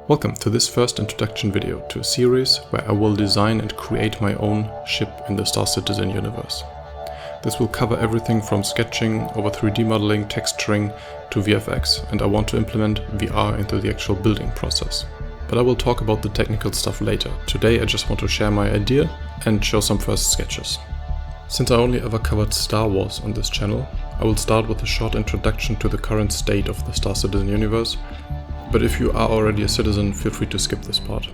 Welcome to this first introduction video to a series where I will design and create my own ship in the Star Citizen universe. This will cover everything from sketching over 3D modeling, texturing to VFX, and I want to implement VR into the actual building process. But I will talk about the technical stuff later. Today I just want to share my idea and show some first sketches. Since I only ever covered Star Wars on this channel, I will start with a short introduction to the current state of the Star Citizen universe, but if you are already a citizen, feel free to skip this part.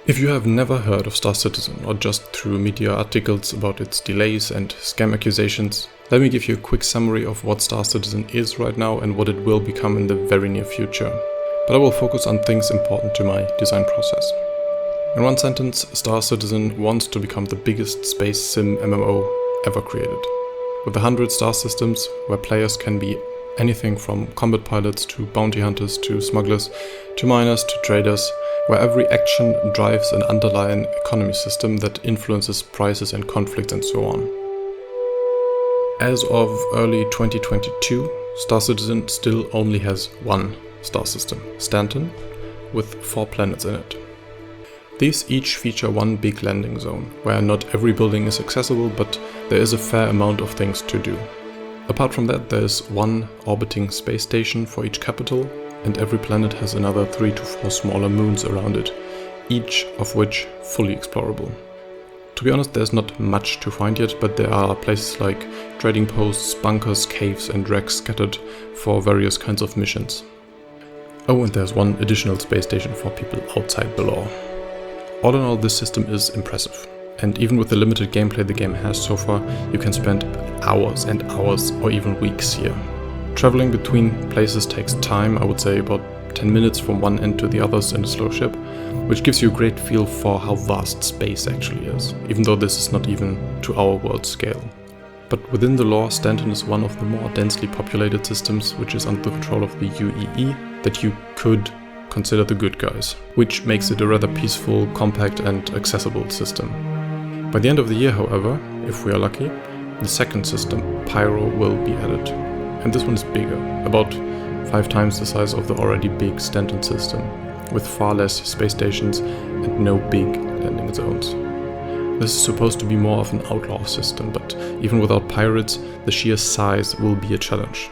If you have never heard of Star Citizen, or just through media articles about its delays and scam accusations, let me give you a quick summary of what Star Citizen is right now and what it will become in the very near future. But I will focus on things important to my design process. In one sentence, Star Citizen wants to become the biggest space sim MMO ever created. With 100 star systems where players can be anything from combat pilots to bounty hunters to smugglers to miners to traders, where every action drives an underlying economy system that influences prices and conflicts and so on. As of early 2022, Star Citizen still only has one star system, Stanton, with 4 planets in it. These each feature one big landing zone, where not every building is accessible, but there is a fair amount of things to do. Apart from that, there is one orbiting space station for each capital, and every planet has another 3 to 4 smaller moons around it, each of which fully explorable. To be honest, there's not much to find yet, but there are places like trading posts, bunkers, caves and wrecks scattered for various kinds of missions. Oh, and there's one additional space station for people outside the law. All in all, this system is impressive. And even with the limited gameplay the game has so far, you can spend hours and hours or even weeks here. Traveling between places takes time, I would say about 10 minutes from one end to the others in a slow ship, which gives you a great feel for how vast space actually is, even though this is not even to our world scale. But within the lore, Stanton is one of the more densely populated systems, which is under the control of the UEE, that you could consider the good guys, which makes it a rather peaceful, compact and accessible system. By the end of the year, however, if we are lucky, the second system, Pyro, will be added. And this one is bigger, about 5 times the size of the already big Stanton system, with far less space stations and no big landing zones. This is supposed to be more of an outlaw system, but even without pirates, the sheer size will be a challenge.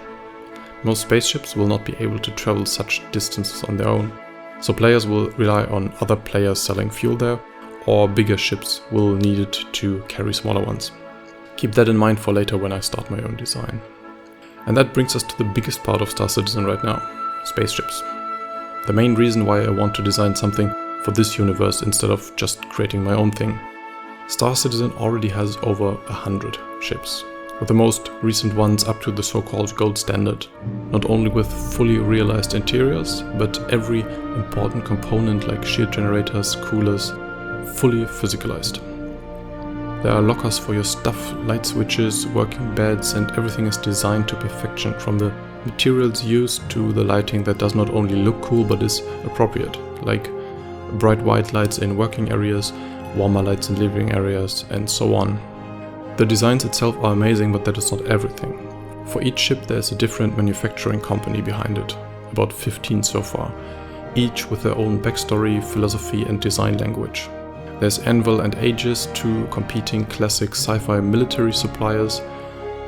Most spaceships will not be able to travel such distances on their own, so players will rely on other players selling fuel there, or bigger ships will need it to carry smaller ones. Keep that in mind for later when I start my own design. And that brings us to the biggest part of Star Citizen right now, spaceships. The main reason why I want to design something for this universe instead of just creating my own thing. Star Citizen already has over 100 ships, with the most recent ones up to the so-called gold standard, not only with fully realized interiors, but every important component like shield generators, coolers, fully physicalized. There are lockers for your stuff, light switches, working beds, and everything is designed to perfection, from the materials used to the lighting that does not only look cool but is appropriate, like bright white lights in working areas, warmer lights in living areas, and so on. The designs itself are amazing, but that is not everything. For each ship there is a different manufacturing company behind it, about 15 so far, each with their own backstory, philosophy and design language. There's Anvil and Aegis, 2 competing classic sci-fi military suppliers,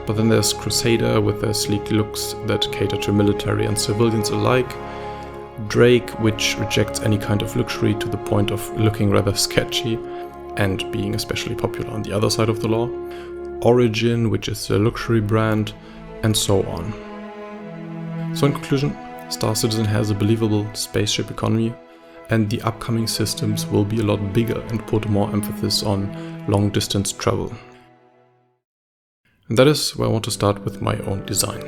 but then there's Crusader with their sleek looks that cater to military and civilians alike, Drake, which rejects any kind of luxury to the point of looking rather sketchy and being especially popular on the other side of the law, Origin, which is a luxury brand, and so on. So in conclusion, Star Citizen has a believable spaceship economy, and the upcoming systems will be a lot bigger and put more emphasis on long-distance travel. And that is where I want to start with my own design.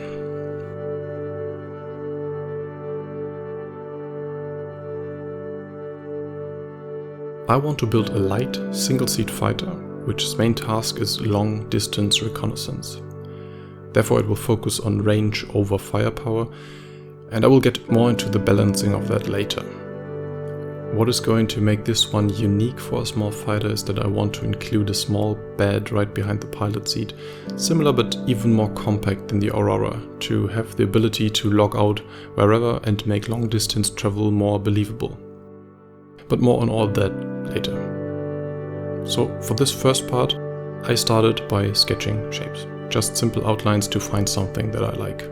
I want to build a light, single-seat fighter, which's main task is long-distance reconnaissance. Therefore it will focus on range over firepower, and I will get more into the balancing of that later. What is going to make this one unique for a small fighter is that I want to include a small bed right behind the pilot seat, similar but even more compact than the Aurora, to have the ability to log out wherever and make long distance travel more believable. But more on all that later. So for this first part, I started by sketching shapes, just simple outlines to find something that I like.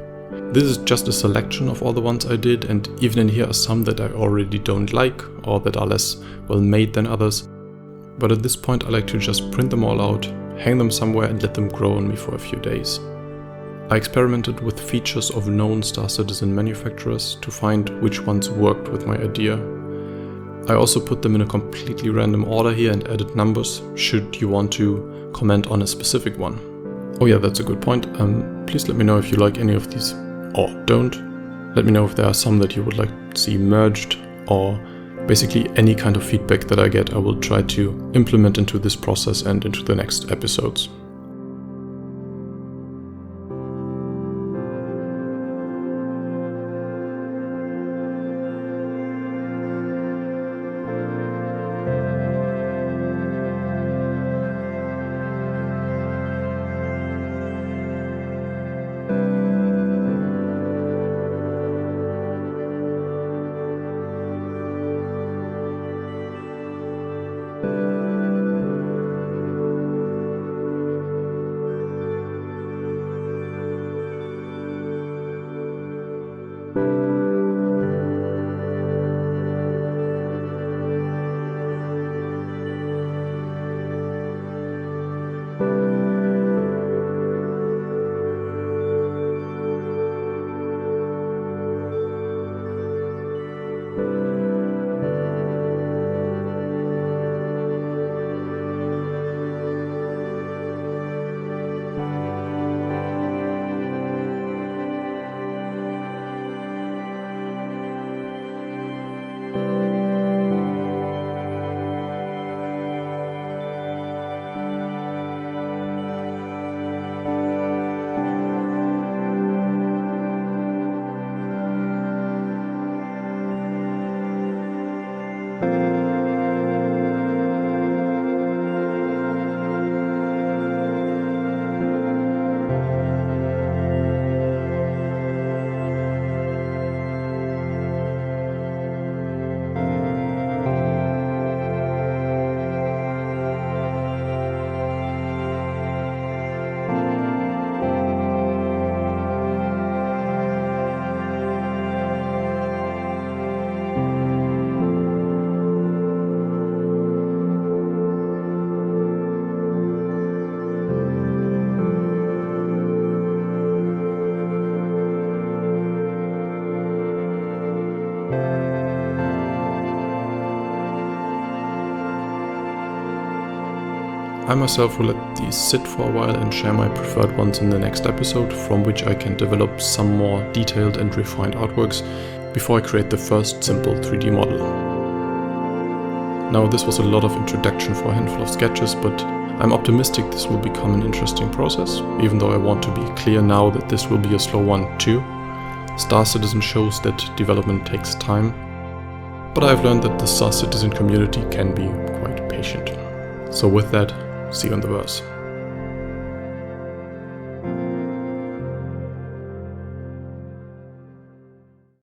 This is just a selection of all the ones I did, and even in here are some that I already don't like or that are less well made than others. But at this point I like to just print them all out, hang them somewhere and let them grow on me for a few days. I experimented with features of known Star Citizen manufacturers to find which ones worked with my idea. I also put them in a completely random order here and added numbers, should you want to comment on a specific one. Oh yeah, that's a good point. Please let me know if you like any of these or don't. Let me know if there are some that you would like to see merged, or basically any kind of feedback that I get I will try to implement into this process and into the next episodes. I myself will let these sit for a while and share my preferred ones in the next episode, from which I can develop some more detailed and refined artworks before I create the first simple 3D model. Now, this was a lot of introduction for a handful of sketches, but I'm optimistic this will become an interesting process, even though I want to be clear now that this will be a slow one too. Star Citizen shows that development takes time, but I've learned that the Star Citizen community can be quite patient. So with that, see you on the verse.